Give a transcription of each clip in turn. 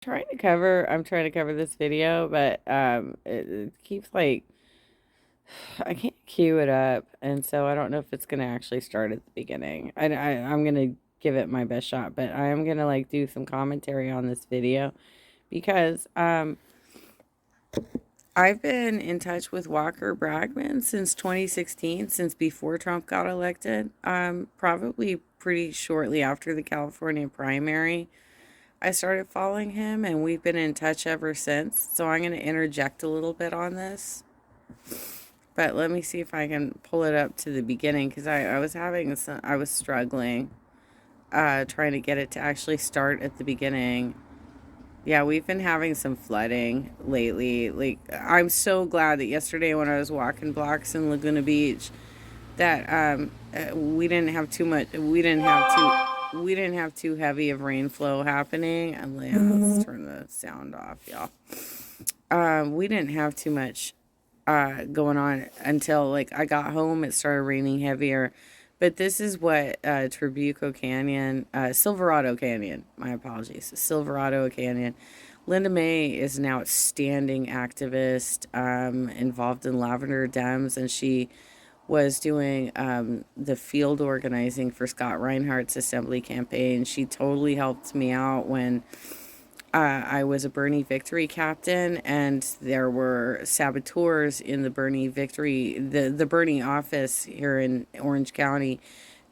I'm trying to cover this video, but it keeps like I can't queue it up, and so I don't know if it's gonna actually start at the beginning. I'm gonna give it my best shot, but I am gonna like do some commentary on this video because I've been in touch with Walker Bragman since 2016, since before Trump got elected. Probably pretty shortly after the California primary. I started following him, and we've been in touch ever since. So I'm going to interject a little bit on this. But let me see if I can pull it up to the beginning because I was I was struggling trying to get it to actually start at the beginning. Yeah, we've been having some flooding lately. Like, I'm so glad that yesterday when I was walking blocks in Laguna Beach, that we didn't have too much. We didn't have too heavy of rain flow happening. And let's turn the sound off, y'all. We didn't have too much going on until like I got home. It started raining heavier. But this is what Trabuco Canyon, Silverado Canyon, my apologies, Silverado Canyon. Linda May is an outstanding activist involved in Lavender Dems, and she was doing the field organizing for Scott Reinhardt's Assembly campaign. She totally helped me out when I was a Bernie Victory captain, and there were saboteurs in the Bernie Victory, the Bernie office here in Orange County.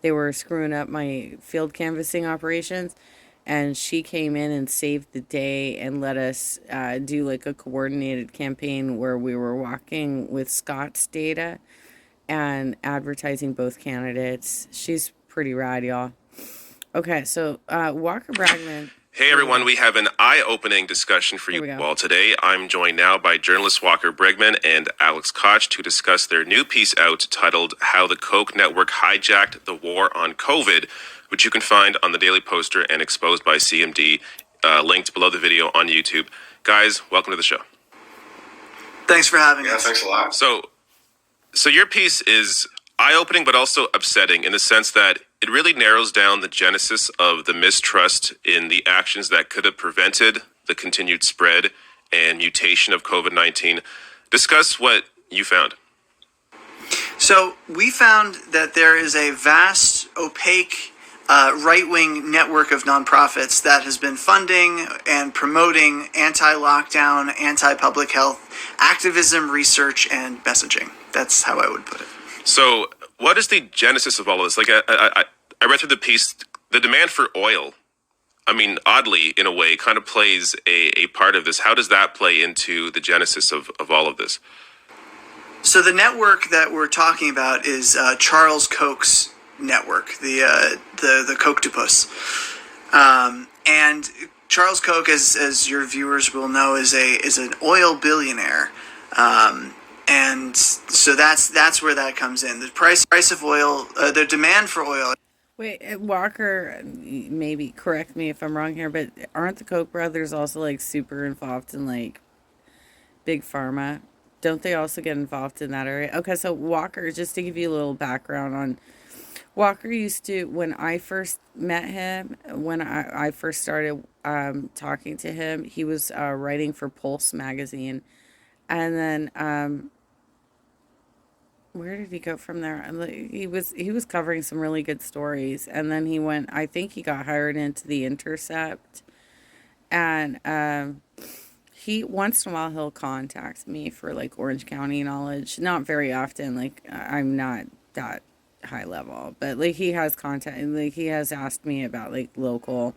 They were screwing up my field canvassing operations, and she came in and saved the day and let us do like a coordinated campaign where we were walking with Scott's data and advertising both candidates. She's pretty rad, y'all. Okay, so Walker Bragman. Hey everyone, we have an eye-opening discussion for you all today. I'm joined now by journalists Walker Bregman and Alex Koch to discuss their new piece out titled How the Koch Network Hijacked the War on COVID, which you can find on the Daily Poster and exposed by CMD, linked below the video on YouTube. Guys, welcome to the show. Thanks for having us. Yeah, thanks a lot. So your piece is eye-opening but also upsetting in the sense that it really narrows down the genesis of the mistrust in the actions that could have prevented the continued spread and mutation of COVID-19. Discuss what you found. So we found that there is a vast, opaque, right-wing network of nonprofits that has been funding and promoting anti-lockdown, anti-public health activism, research, and messaging. That's how I would put it. So what is the genesis of all of this? Like, I read through the piece, the demand for oil, I mean, oddly, in a way, kind of plays a part of this. How does that play into the genesis of all of this? So the network that we're talking about is Charles Koch's network, the Kochtopus. And Charles Koch, as your viewers will know, is an oil billionaire. And so that's where that comes in. The price of oil, the demand for oil. Wait, Walker, maybe correct me if I'm wrong here, but aren't the Koch brothers also like super involved in like big pharma? Don't they also get involved in that area? Okay, so Walker, just to give you a little background on Walker used to, when I first met him, when I first started talking to him, he was writing for Pulse magazine. And then where did he go from there? He was covering some really good stories, and then he went. I think he got hired into the Intercept, and he once in a while he'll contact me for like Orange County knowledge. Not very often. Like I'm not that high level, but like he has contact. Like he has asked me about like local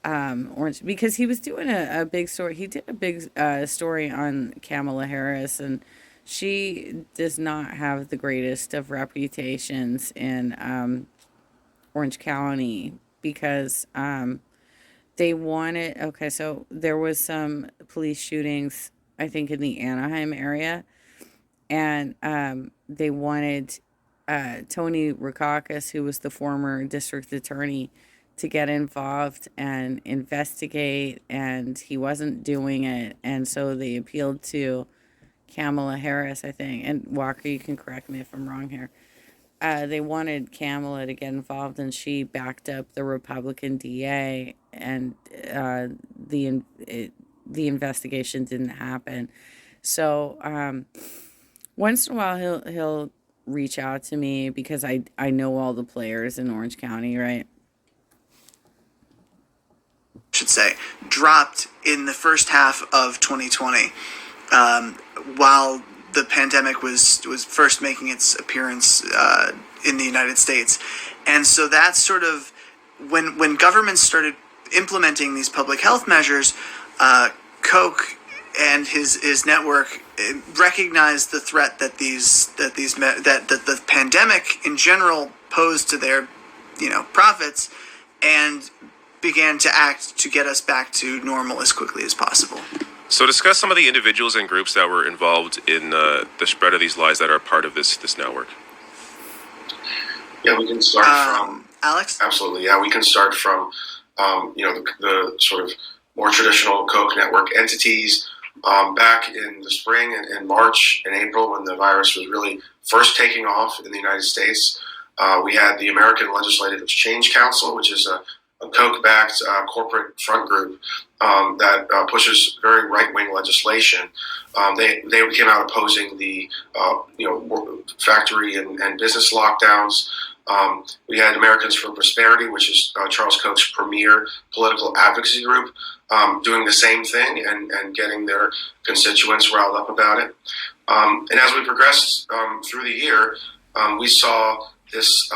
Orange because he was doing a big story. He did a big story on Kamala Harris, and she does not have the greatest of reputations in Orange County because they wanted, okay, so there was some police shootings, I think, in the Anaheim area, and they wanted Tony Rackauckus, who was the former district attorney, to get involved and investigate, and he wasn't doing it, and so they appealed to Kamala Harris, I think, and Walker, you can correct me if I'm wrong here. They wanted Kamala to get involved, and she backed up the Republican DA, and uh, the investigation didn't happen. So once in a while he'll reach out to me because I know all the players in Orange County, right? Should say, dropped in the first half of 2020, um, while the pandemic was first making its appearance in the United States, and so that's sort of when governments started implementing these public health measures. Koch and his network recognized the threat that that the pandemic in general posed to their profits, and began to act to get us back to normal as quickly as possible. So discuss some of the individuals and groups that were involved in the spread of these lies that are part of this network. Yeah, we can start from Alex. Absolutely, yeah, we can start from the sort of more traditional Koch network entities. Back in the spring and in March and April, when the virus was really first taking off in the United States, we had the American Legislative Exchange Council, which is a Koch-backed corporate front group that pushes very right-wing legislation. They came out opposing the factory and business lockdowns. We had Americans for Prosperity, which is Charles Koch's premier political advocacy group, doing the same thing and getting their constituents riled up about it. And as we progressed through the year, we saw this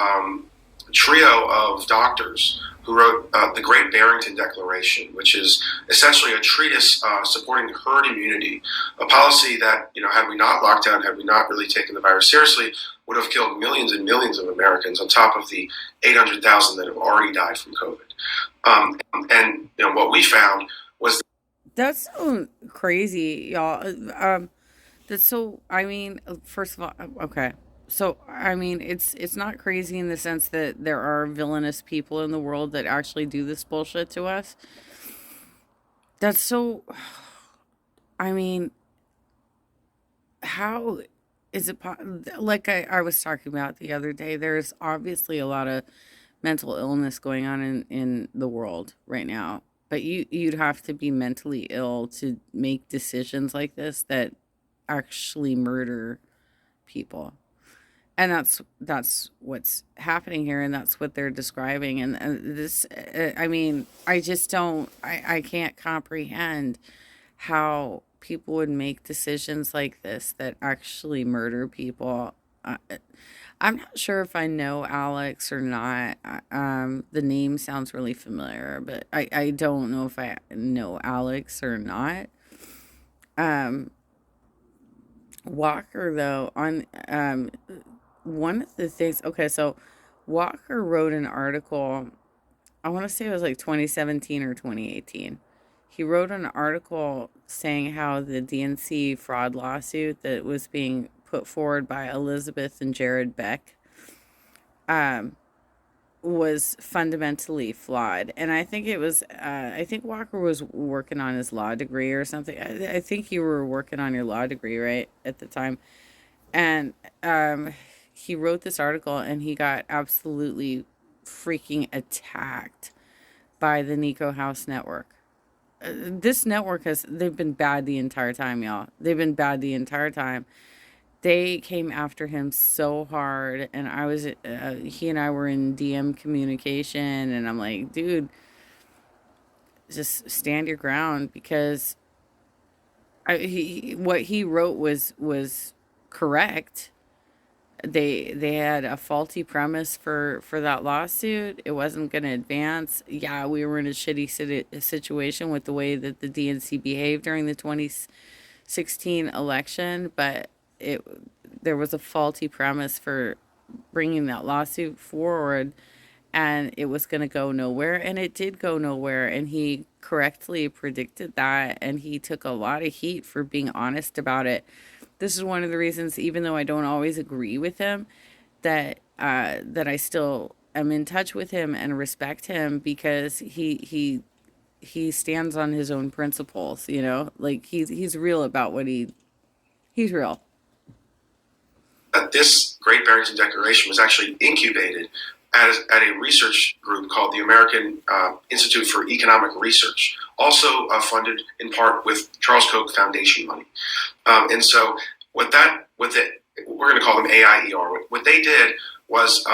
trio of doctors who wrote the Great Barrington Declaration, which is essentially a treatise supporting herd immunity, a policy that, had we not locked down, had we not really taken the virus seriously, would have killed millions and millions of Americans on top of the 800,000 that have already died from COVID. And what we found was That's so crazy, y'all. That's so. I mean, first of all, okay. So I mean, it's not crazy in the sense that there are villainous people in the world that actually do this bullshit to us. That's so. I mean, how is it like I was talking about the other day? There's obviously a lot of mental illness going on in the world right now, but you'd have to be mentally ill to make decisions like this that actually murder people. And that's what's happening here, and that's what they're describing. And this I mean, I just don't I can't comprehend how people would make decisions like this that actually murder people. I'm not sure if I know Alex or not. The name sounds really familiar, but I don't know if I know Alex or not. Um, Walker, though, on one of the things, okay, so Walker wrote an article, I want to say it was like 2017 or 2018. He wrote an article saying how the DNC fraud lawsuit that was being put forward by Elizabeth and Jared Beck um, was fundamentally flawed. And I think it was, I think Walker was working on his law degree or something. I think you were working on your law degree, right, at the time. And he wrote this article and he got absolutely freaking attacked by the Nico House network. This network they've been bad the entire time, y'all. They've been bad the entire time. They came after him so hard, and he and I were in DM communication, and I'm like, dude, just stand your ground, because what he wrote was correct. They had a faulty premise for that lawsuit. It wasn't going to advance. Yeah, we were in a shitty situation with the way that the DNC behaved during the 2016 election, but it there was a faulty premise for bringing that lawsuit forward, and it was going to go nowhere, and it did go nowhere, and he correctly predicted that, and he took a lot of heat for being honest about it. This is one of the reasons, even though I don't always agree with him, that I still am in touch with him and respect him, because he stands on his own principles. Like he's real about he's real. This Great Barrington Declaration was actually incubated at a research group called the American Institute for Economic Research, also funded in part with Charles Koch Foundation money. And so we're going to call them AIER. What they did was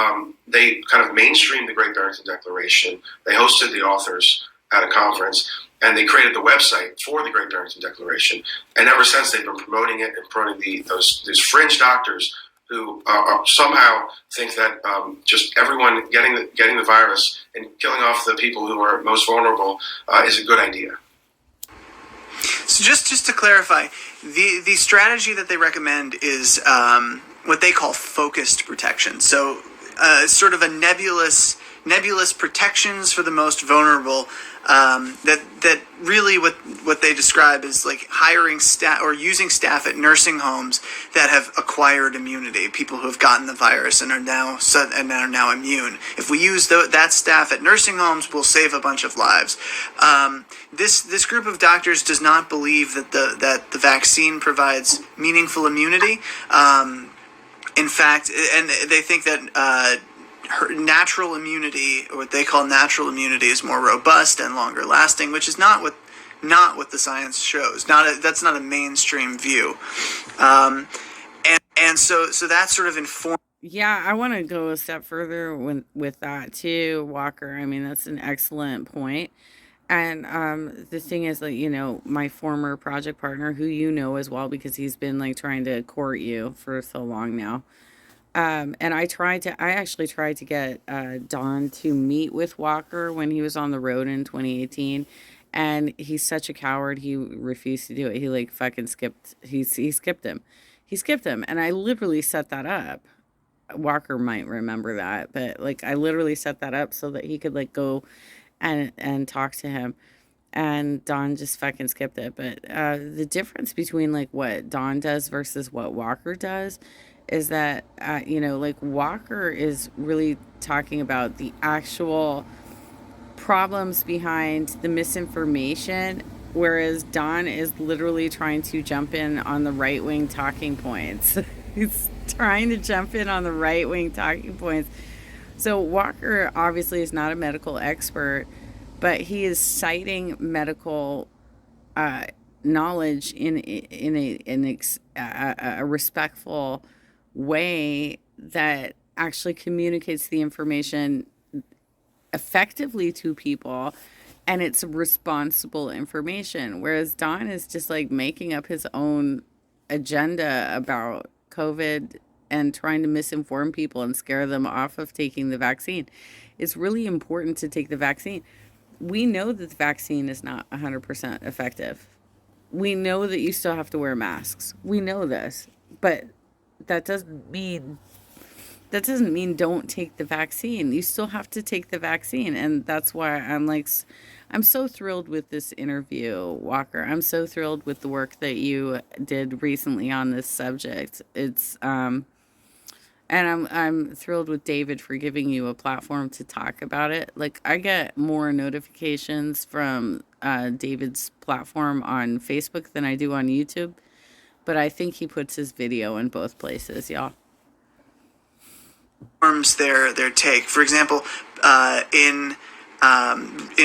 they kind of mainstreamed the Great Barrington Declaration. They hosted the authors at a conference, and they created the website for the Great Barrington Declaration. And ever since, they've been promoting it and promoting those fringe doctors who somehow think that just everyone getting the virus and killing off the people who are most vulnerable is a good idea. So just to clarify, the strategy that they recommend is what they call focused protection. So sort of a nebulous protections for the most vulnerable. That really what they describe is like hiring staff or using staff at nursing homes that have acquired immunity, people who have gotten the virus and are now immune. If we use that staff at nursing homes, we'll save a bunch of lives. This group of doctors does not believe that the vaccine provides meaningful immunity. In fact, and they think that natural immunity, or what they call natural immunity, is more robust and longer lasting, which is not what the science shows. That's not a mainstream view, and so that sort of informs. Yeah, I want to go a step further with that too, Walker. I mean, that's an excellent point. And the thing is, like, my former project partner, who you know as well, because he's been like trying to court you for so long now. And I actually tried to get Don to meet with Walker when he was on the road in 2018, and he's such a coward. He refused to do it. He like fucking skipped. He skipped him. He skipped him, and I literally set that up. Walker might remember that, but like I literally set that up so that he could like go and talk to him. And Don just fucking skipped it. But the difference between like what Don does versus what Walker does is that, like Walker is really talking about the actual problems behind the misinformation, whereas Don is literally trying to jump in on the right-wing talking points. He's trying to jump in on the right-wing talking points. So Walker obviously is not a medical expert, but he is citing medical knowledge in a respectful way that actually communicates the information effectively to people, and it's responsible information, whereas Don is just like making up his own agenda about COVID and trying to misinform people and scare them off of taking the vaccine. It's really important to take the vaccine. We know that the vaccine is not 100% effective. We know that you still have to wear masks. We know this, but that doesn't mean don't take the vaccine. You still have to take the vaccine. And that's why I'm so thrilled with this interview, Walker. I'm so thrilled with the work that you did recently on this subject. It's and I'm thrilled with David for giving you a platform to talk about it. Like, I get more notifications from David's platform on Facebook than I do on YouTube. But I think he puts his video in both places, y'all. Their take. For example, in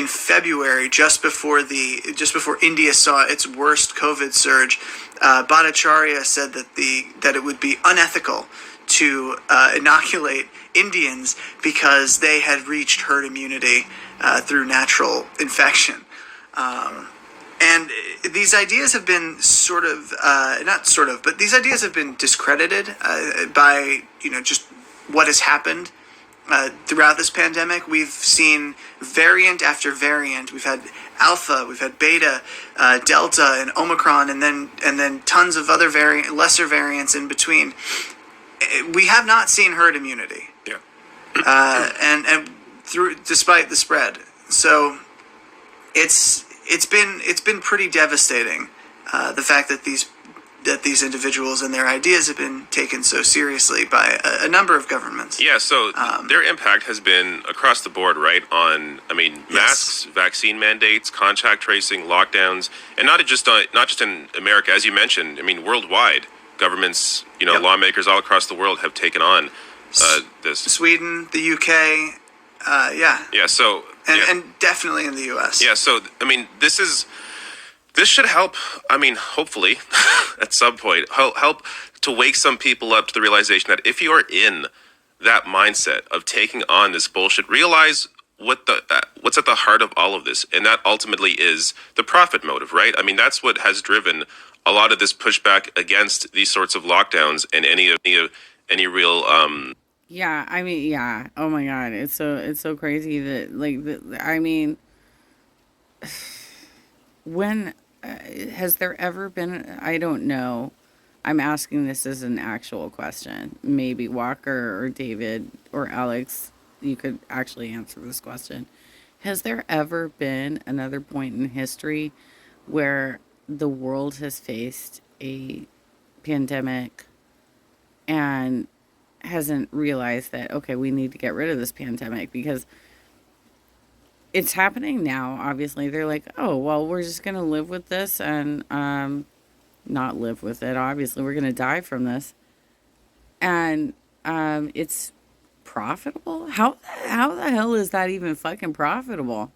February, just before India saw its worst COVID surge, Bhattacharya said that it would be unethical to inoculate Indians because they had reached herd immunity through natural infection. And these ideas have been these ideas have been discredited by, just what has happened throughout this pandemic. We've seen variant after variant. We've had Alpha, we've had Beta, Delta, and Omicron, and then tons of other lesser variants in between. We have not seen herd immunity. Yeah. And despite the spread. So it's been pretty devastating, the fact that these individuals and their ideas have been taken so seriously by a number of governments. Yeah, so their impact has been across the board, right? Masks, vaccine mandates, contact tracing, lockdowns, and not just in America, as you mentioned. I mean, worldwide, governments, lawmakers all across the world have taken on this. Sweden, the UK, yeah, Yeah. So and definitely in the US. yeah. So I mean, this should help. I mean, hopefully, at some point, help to wake some people up to the realization that if you are in that mindset of taking on this bullshit, realize what's at the heart of all of this, and that ultimately is the profit motive, right? I mean, that's what has driven a lot of this pushback against these sorts of lockdowns and any real Yeah, I mean, yeah. Oh my God, it's so crazy that I mean, when has there ever been? I don't know. I'm asking this as an actual question. Maybe Walker or David or Alex, you could actually answer this question. Has there ever been another point in history where the world has faced a pandemic and hasn't realized that, okay, we need to get rid of this pandemic because it's happening now? Obviously, they're like, oh, well, we're just going to live with this and not live with it. Obviously, we're going to die from this. And it's profitable. How the hell is that even fucking profitable?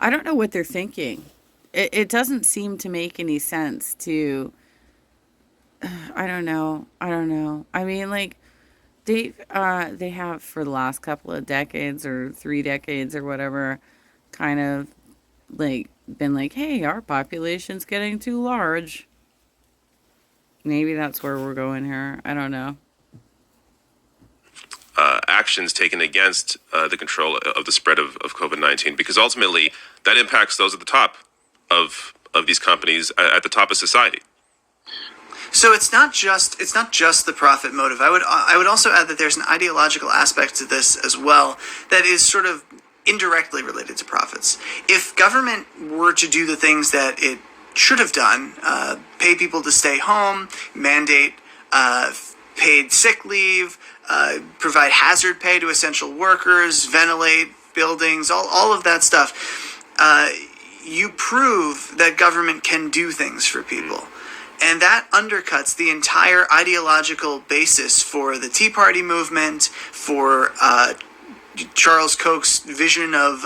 I don't know what they're thinking. It doesn't seem to make any sense to. I don't know. I don't know. I mean, like they have for the last couple of decades or 3 decades or whatever, kind of like been like, hey, our population's getting too large. Maybe that's where we're going here. I don't know. actions taken against the control of the spread of COVID-19, because ultimately that impacts those at the top of these companies at the top of society. So it's not just the profit motive. I would also add that there's an ideological aspect to this as well that is sort of indirectly related to profits. If government were to do the things that it should have done, pay people to stay home, mandate paid sick leave, provide hazard pay to essential workers, ventilate buildings, all of that stuff, you prove that government can do things for people. And that undercuts the entire ideological basis for the Tea Party movement, for Charles Koch's vision of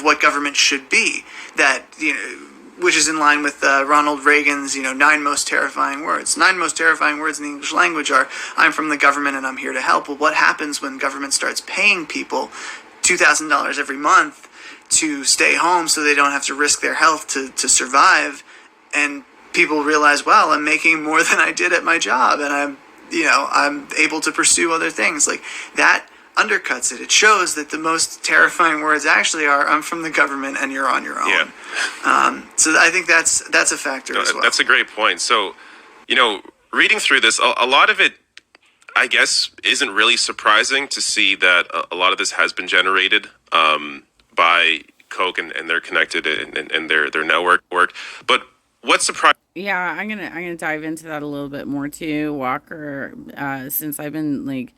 what government should be. That, which is in line with Ronald Reagan's 9 most terrifying words. 9 most terrifying words in the English language are, "I'm from the government and I'm here to help." Well, what happens when government starts paying people $2,000 every month to stay home so they don't have to risk their health to survive? And people realize, well, I'm making more than I did at my job, and I'm able to pursue other things. Like, that undercuts it. It shows that the most terrifying words actually are, "I'm from the government and you're on your own." Yeah. So I think that's a factor as well. That's a great point. So, reading through this, a lot of it, I guess, isn't really surprising to see that a lot of this has been generated by Koch and their connected and their network work. But what's surprising? Yeah, I'm gonna dive into that a little bit more too, Walker. Since I've been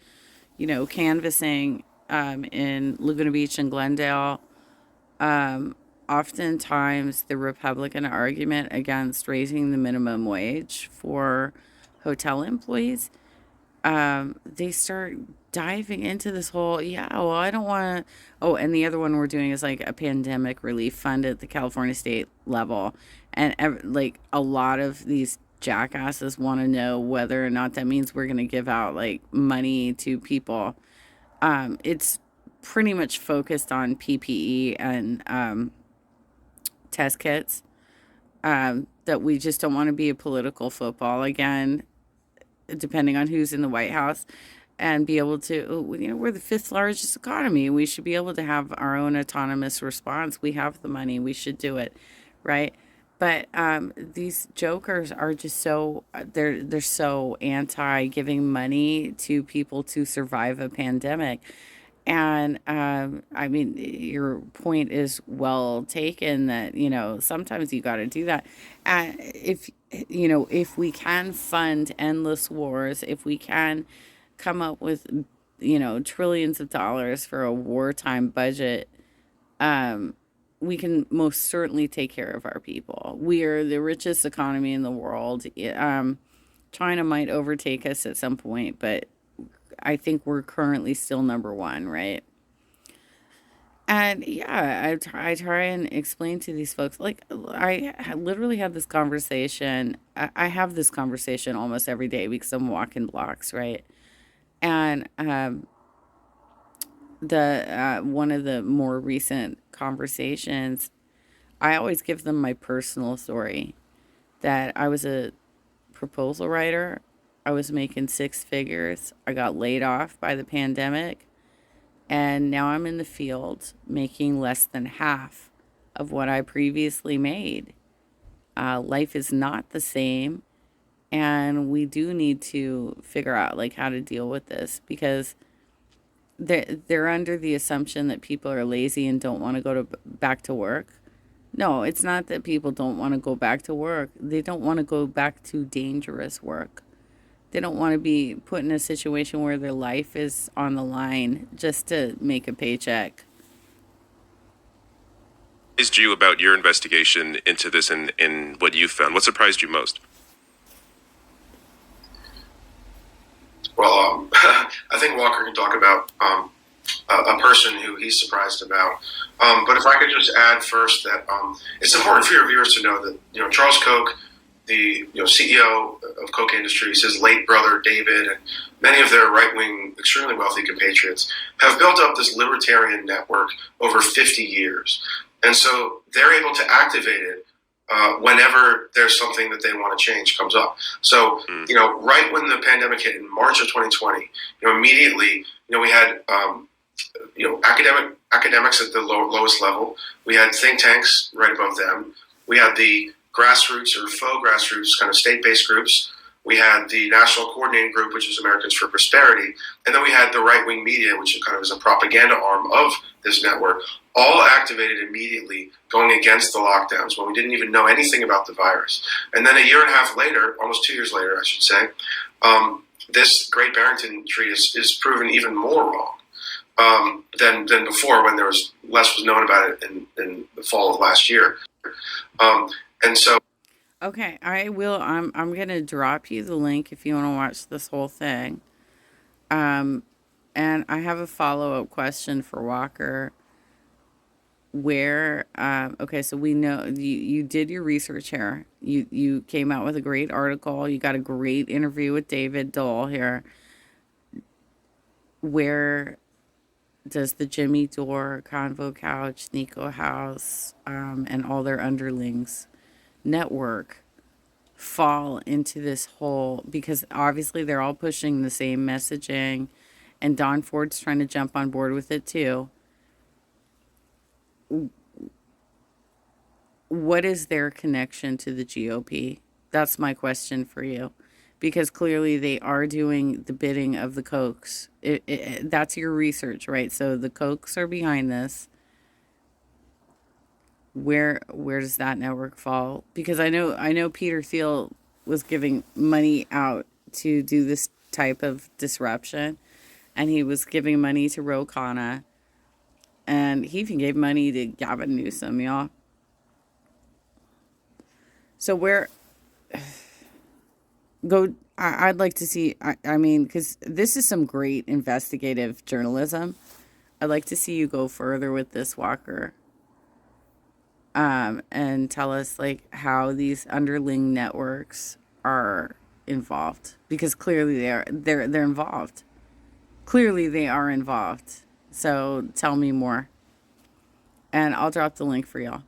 canvassing in Laguna Beach and Glendale, oftentimes the Republican argument against raising the minimum wage for hotel employees, they start diving into this whole, yeah, well, I don't want to. Oh, and the other one we're doing is like a pandemic relief fund at the California state level. And a lot of these jackasses want to know whether or not that means we're going to give out like money to people. It's pretty much focused on PPE and test kits. That we just don't want to be a political football again, depending on who's in the White House, and be able to, we're the 5th largest economy. We should be able to have our own autonomous response. We have the money. We should do it, right? But these jokers are just they're so anti giving money to people to survive a pandemic. And I mean, your point is well taken that, sometimes you got to do that. If we can fund endless wars, if we can come up with, trillions of dollars for a wartime budget, we can most certainly take care of our people. We are the richest economy in the world. China might overtake us at some point, but I think we're currently still number one, right? And yeah, I try and explain to these folks, like, literally had this conversation. I have this conversation almost every day because I'm walking blocks, right? And the one of the more recent conversations, I always give them my personal story that I was a proposal writer. I was making six figures. I got laid off by the pandemic. And now I'm in the field making less than half of what I previously made. Life is not the same. And we do need to figure out like how to deal with this because they're under the assumption that people are lazy and don't want to go to back to work. No, it's not that people don't want to go back to work. They don't want to go back to dangerous work. They don't want to be put in a situation where their life is on the line just to make a paycheck. What surprised you about your investigation into this and what you found? What surprised you most? Well, I think Walker can talk about a person who he's surprised about. But if I could just add first that it's important for your viewers to know that Charles Koch, the CEO of Koch Industries, his late brother David, and many of their right-wing, extremely wealthy compatriots have built up this libertarian network over 50 years, and so they're able to activate it whenever there's something that they want to change comes up. So, right when the pandemic hit in March of 2020, immediately, we had, academics at the lowest level. We had think tanks right above them. We had the grassroots or faux grassroots kind of state-based groups. We had the National Coordinating Group, which is Americans for Prosperity. And then we had the right-wing media, which kind of is a propaganda arm of this network, all activated immediately going against the lockdowns when we didn't even know anything about the virus. And then a year and a half later, almost 2 years later, I should say, this Great Barrington Treatise is proven even more wrong than before when there was less was known about it in the fall of last year. And so, okay, I will. I'm gonna drop you the link if you want to watch this whole thing. And I have a follow up question for Walker. Where okay, so we know you did your research here. You came out with a great article. You got a great interview with David Dole here. Where does the Jimmy Dore, Convo Couch, Nico House, and all their underlings network fall into this whole, because obviously they're all pushing the same messaging and Don Ford's trying to jump on board with it too. What is their connection to the GOP? That's my question for you, because clearly they are doing the bidding of the Kochs. That's your research, right? So the Kochs are behind this. Where does that network fall? Because I know Peter Thiel was giving money out to do this type of disruption, and he was giving money to Ro Khanna, and he even gave money to Gavin Newsom, y'all. So where go? I'd like to see. I mean, because this is some great investigative journalism. I'd like to see you go further with this, Walker. And tell us like how these underling networks are involved, because clearly they're involved. Clearly they are involved. So tell me more, and I'll drop the link for y'all.